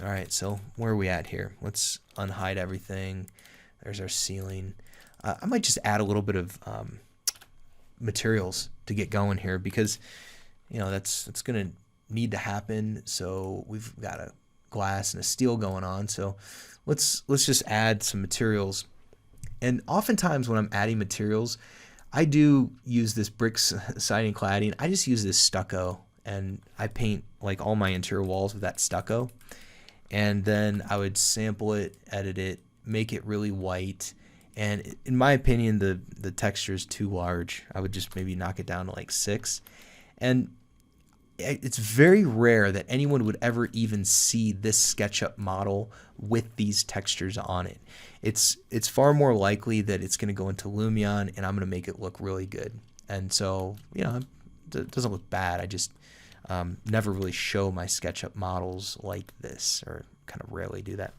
All right, so where are we at here? Let's unhide everything. There's our ceiling. I might just add a little bit of materials to get going here, because that's going to need to happen. So we've got a glass and a steel going on. So let's just add some materials. And oftentimes when I'm adding materials, I do use this brick siding cladding. I just use this stucco, and I paint like all my interior walls with that stucco. And then I would sample it, edit it, make it really white. And in my opinion, the texture is too large. I would just maybe knock it down to like 6. And it's very rare that anyone would ever even see this SketchUp model with these textures on it. It's far more likely that it's going to go into Lumion, and I'm going to make it look really good. And so, it doesn't look bad. I just never really show my SketchUp models like this, or kind of rarely do that.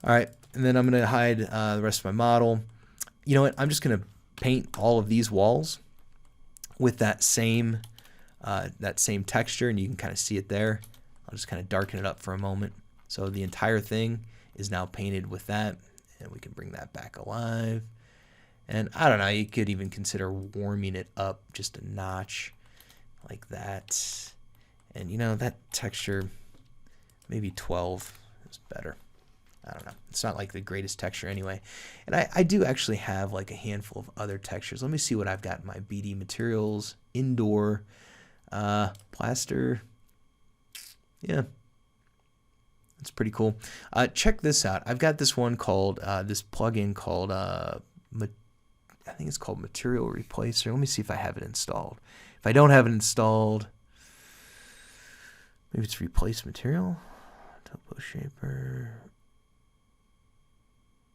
All right, and then I'm going to hide the rest of my model. You know what? I'm just going to paint all of these walls with that same texture, and you can kind of see it there. I'll just kind of darken it up for a moment. So the entire thing is now painted with that, and we can bring that back alive. And I don't know, you could even consider warming it up just a notch like that. And that texture, maybe 12 is better. I don't know. It's not like the greatest texture anyway. And I do actually have like a handful of other textures. Let me see what I've got in my BD materials. Indoor, plaster. Yeah, it's pretty cool. Check this out. I've got this one called, this plugin called, I think it's called Material Replacer. Let me see if I have it installed. If I don't have it installed, maybe it's Replace Material, Topo Shaper.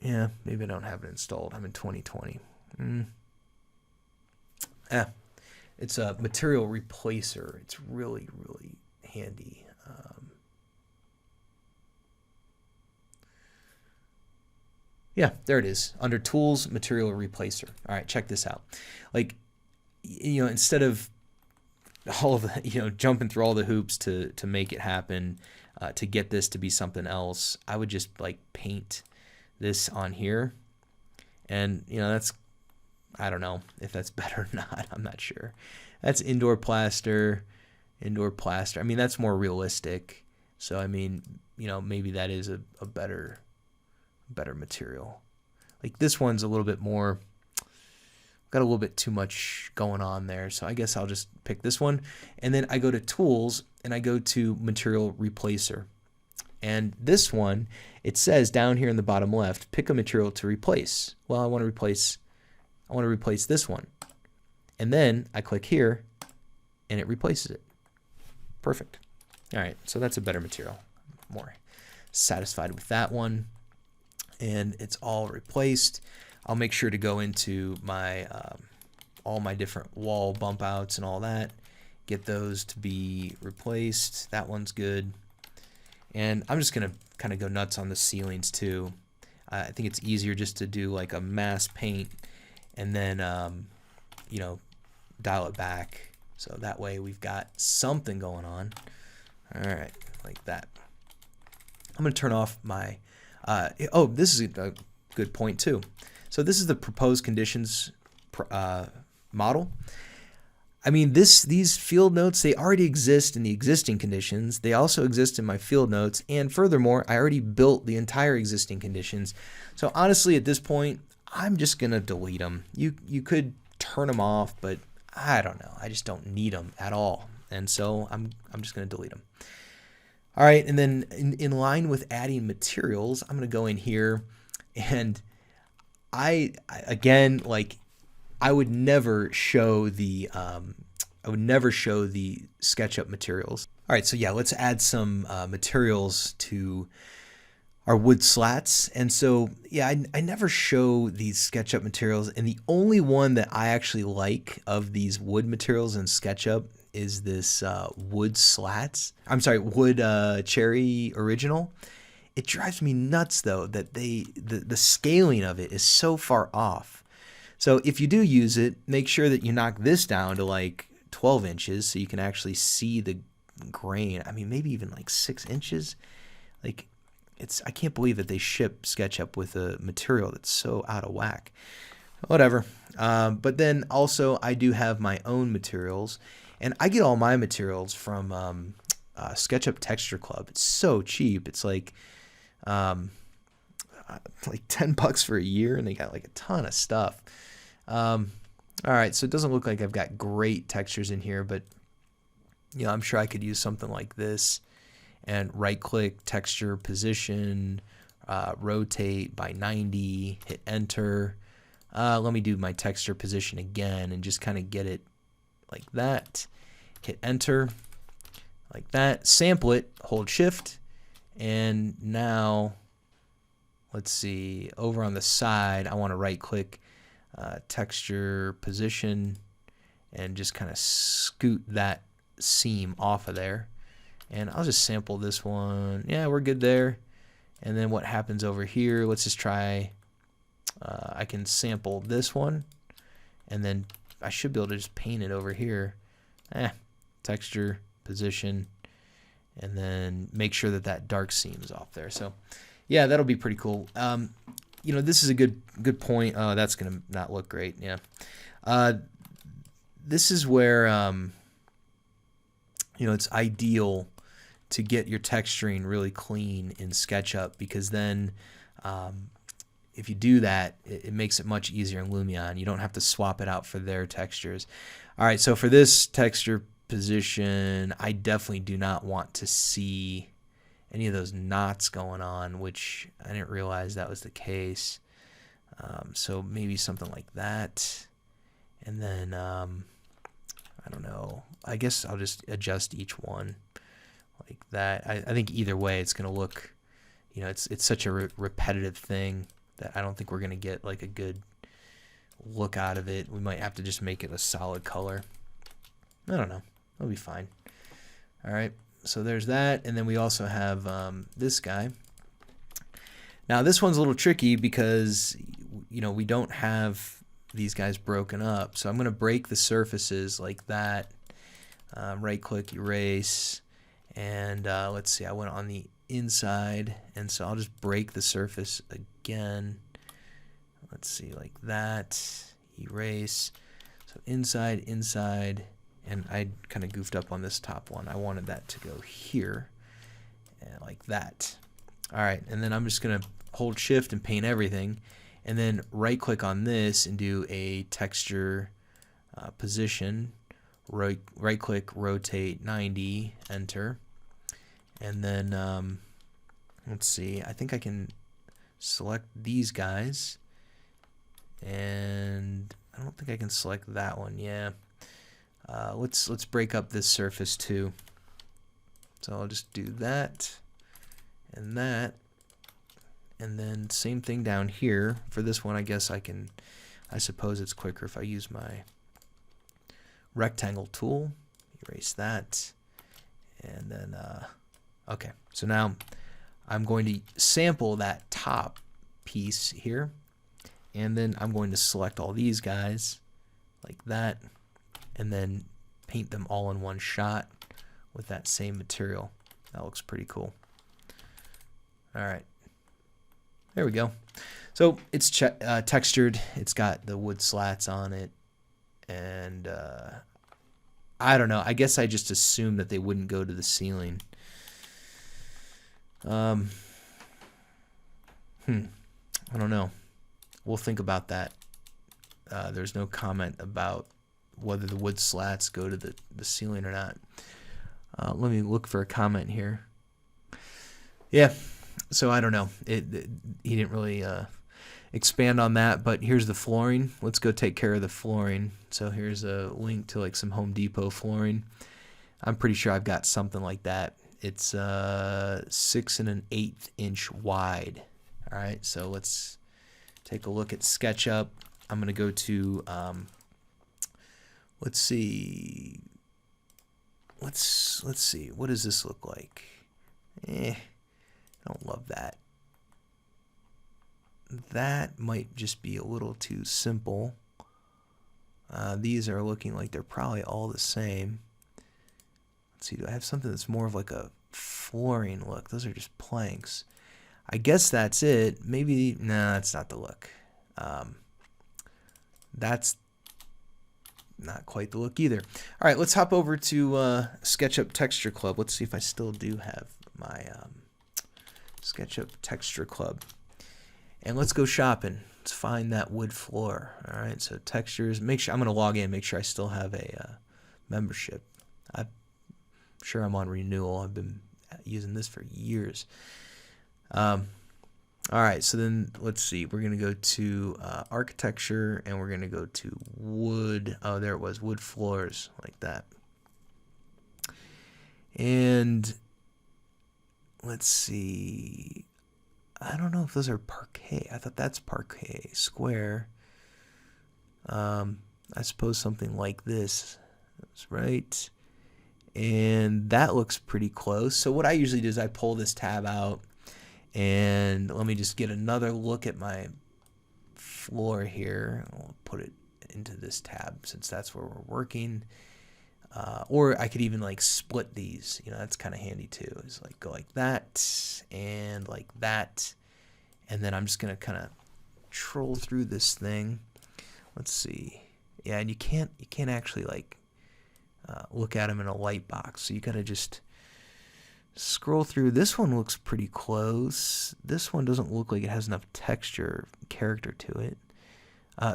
Yeah, maybe I don't have it installed. I'm in 2020. It's a Material Replacer. It's really, really handy. Yeah, there it is. Under Tools, Material Replacer. All right, check this out. Like, instead of all of the, jumping through all the hoops to make it happen, to get this to be something else, I would just like paint this on here. And, I don't know if that's better or not. I'm not sure. That's indoor plaster. I mean, that's more realistic. So, I mean, maybe that is a better material. Like this one's a little bit more, got a little bit too much going on there. So I guess I'll just pick this one. And then I go to Tools, and I go to Material Replacer. And this one, it says down here in the bottom left, pick a material to replace. Well, I want to replace this one. And then I click here, and it replaces it. Perfect. All right, so that's a better material. I'm more satisfied with that one. And it's all replaced. I'll make sure to go into my all my different wall bump outs and all that. Get those to be replaced. That one's good. And I'm just going to kind of go nuts on the ceilings too. I think it's easier just to do like a mass paint and then, dial it back. So that way we've got something going on. All right, like that. I'm going to turn off my, this is a good point too. So this is the proposed conditions model. I mean, these field notes, they already exist in the existing conditions. They also exist in my field notes. And furthermore, I already built the entire existing conditions. So honestly, at this point, I'm just going to delete them. You could turn them off, but I don't know. I just don't need them at all. And so I'm just going to delete them. All right, and then in line with adding materials, I'm going to go in here, and I would never show the SketchUp materials. All right, so yeah, let's add some materials to our wood slats. And so yeah, I never show these SketchUp materials, and the only one that I actually like of these wood materials in SketchUp is this wood cherry original. It drives me nuts though that the scaling of it is so far off. So if you do use it, make sure that you knock this down to like 12 inches so you can actually see the grain. I mean, maybe even like 6 inches. Like, I can't believe that they ship SketchUp with a material that's so out of whack. Whatever. But then also I do have my own materials, and I get all my materials from SketchUp Texture Club. It's so cheap. It's like $10 for a year, and they got like a ton of stuff. All right, so it doesn't look like I've got great textures in here, but you know, I'm sure I could use something like this and right-click, texture, position, rotate by 90, hit enter. Let me do my texture position again and just kind of get it like that. Hit enter, like that. Sample it, hold shift, and now let's see, over on the side, I want to right-click, texture position, and just kind of scoot that seam off of there. And I'll just sample this one. Yeah, we're good there. And then what happens over here, let's just try, I can sample this one, and then I should be able to just paint it over here. Texture, position, and then make sure that that dark seam is off there. So yeah, that'll be pretty cool. You know, this is a good point. Oh, that's gonna not look great. Yeah. This is where you know, it's ideal to get your texturing really clean in SketchUp, because then if you do that, it makes it much easier in Lumion. You don't have to swap it out for their textures. All right, so for this texture position, I definitely do not want to see any of those knots going on, which I didn't realize that was the case. So maybe something like that. And then, I don't know, I guess I'll just adjust each one like that. I think either way it's going to look, you know, it's such a repetitive thing that I don't think we're going to get like a good look out of it. We might have to just make it a solid color. I don't know. It'll be fine. All right. So there's that. And then we also have this guy. Now this one's a little tricky because, you know, we don't have these guys broken up. So I'm going to break the surfaces like that. Right click, erase. And let's see, I went on the inside, and so I'll just break the surface again. Let's see, like that, erase. So inside, inside, and I kind of goofed up on this top one. I wanted that to go here, and like that. All right, and then I'm just gonna hold shift and paint everything, and then right click on this and do a texture position. Right click, rotate 90, enter. And then let's see, I think I can select these guys, and I don't think I can select that one. Yeah, let's break up this surface too. So I'll just do that, and then same thing down here. For this one, I guess I suppose it's quicker if I use my rectangle tool, erase that, and then okay, so now I'm going to sample that top piece here, and then I'm going to select all these guys like that, and then paint them all in one shot with that same material. That looks pretty cool. All right, there we go. So it's textured, it's got the wood slats on it, and I don't know, I guess I just assumed that they wouldn't go to the ceiling. I don't know. We'll think about that. There's no comment about whether the wood slats go to the ceiling or not. Let me look for a comment here. Yeah, so I don't know. He didn't really expand on that, but here's the flooring. Let's go take care of the flooring. So here's a link to like some Home Depot flooring. I'm pretty sure I've got something like that. It's 6 1/8 inch wide. All right, so let's take a look at SketchUp. I'm gonna go to let's see, what does this look like? I don't love that. That might just be a little too simple. These are looking like they're probably all the same. Let's see, do I have something that's more of like a flooring look. Those are just planks. I guess that's it. Maybe, nah, that's not the look. That's not quite the look either. All right, let's hop over to SketchUp Texture Club. Let's see if I still do have my SketchUp Texture Club. And let's go shopping. Let's find that wood floor. All right, so textures. Make sure I'm going to log in. Make sure I still have a membership. I'm sure I'm on renewal. I've been using this for years. All right, so then let's see. We're going to go to architecture, and we're going to go to wood. Oh, there it was, wood floors, like that. And let's see. I don't know if those are parquet. I thought that's parquet. Square. I suppose something like this. That's right. And that looks pretty close. So what I usually do is I pull this tab out, and let me just get another look at my floor here. I'll put it into this tab since that's where we're working. Or I could even like split these. You know, that's kind of handy too. Is like go like that and like that. And then I'm just going to kind of troll through this thing. Let's see. Yeah, and you can't actually like look at them in a light box. So you got to just scroll through. This one looks pretty close. This one doesn't look like it has enough texture, character to it.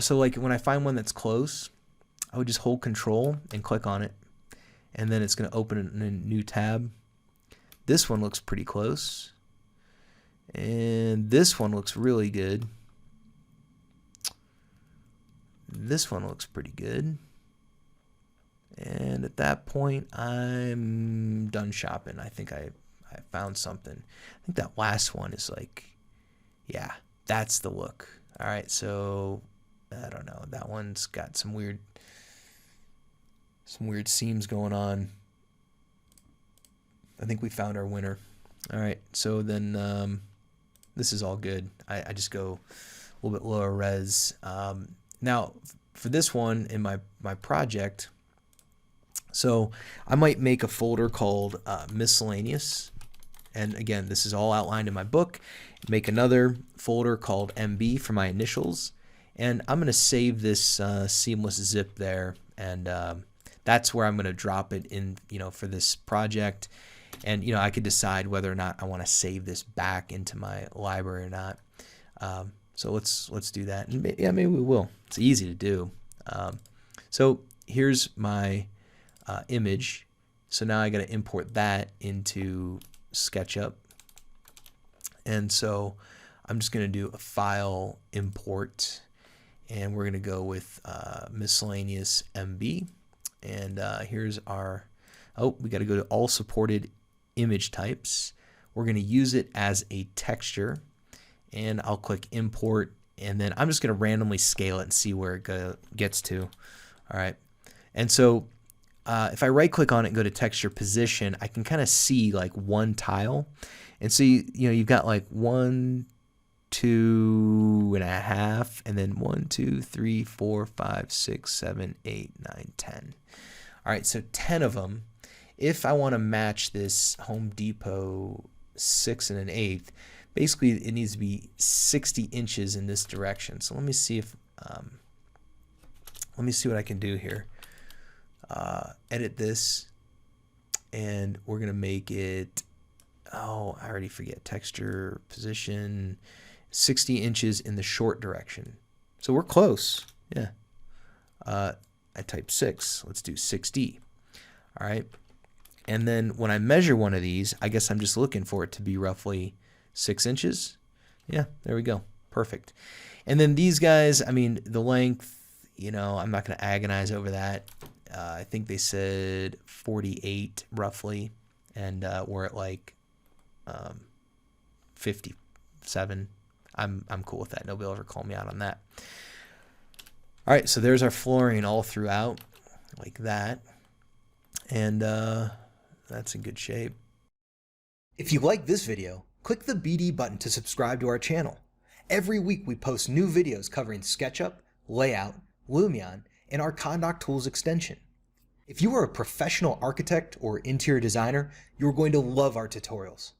So like when I find one that's close, I would just hold Control and click on it, and then it's going to open in a new tab. This one looks pretty close, and this one looks really good. This one looks pretty good. And at that point, I'm done shopping. I think I found something. I think that last one is like, yeah, that's the look. All right, so I don't know. That one's got some weird seams going on. I think we found our winner. All right, so then this is all good. I just go a little bit lower res. Now, for this one in my project, so I might make a folder called miscellaneous. And again, this is all outlined in my book. Make another folder called MB for my initials. And I'm going to save this seamless zip there. And that's where I'm going to drop it in, for this project. And, I could decide whether or not I want to save this back into my library or not. So let's do that. And yeah, maybe we will. It's easy to do. So here's my image. So now I got to import that into SketchUp. And so I'm just going to do a file import, and we're going to go with miscellaneous MB. And here's our, we got to go to all supported image types. We're going to use it as a texture, and I'll click import, and then I'm just going to randomly scale it and see where it gets to. All right. And so if I right click on it and go to texture position, I can kind of see like one tile. And so you've got like 1, 2.5, and then 1, 2, 3, 4, 5, 6, 7, 8, 9, 10. All right, so 10 of them. If I want to match this Home Depot 6 1/8, basically it needs to be 60 inches in this direction. So let me see if let me see what I can do here. Edit this, and we're gonna make it, I already forget, texture position 60 inches in the short direction. So we're close. Yeah. I typed 6. Let's do 6D. All right. And then when I measure one of these, I guess I'm just looking for it to be roughly 6 inches. Yeah, there we go. Perfect. And then these guys, I mean, the length, I'm not going to agonize over that. I think they said 48 roughly, and we're at like 57. I'm cool with that. Nobody will ever call me out on that. All right, so there's our flooring all throughout, like that, and that's in good shape. If you like this video, click the BD button to subscribe to our channel. Every week we post new videos covering SketchUp, Layout, Lumion, and our Condoc Tools extension. If you are a professional architect or interior designer, you're going to love our tutorials.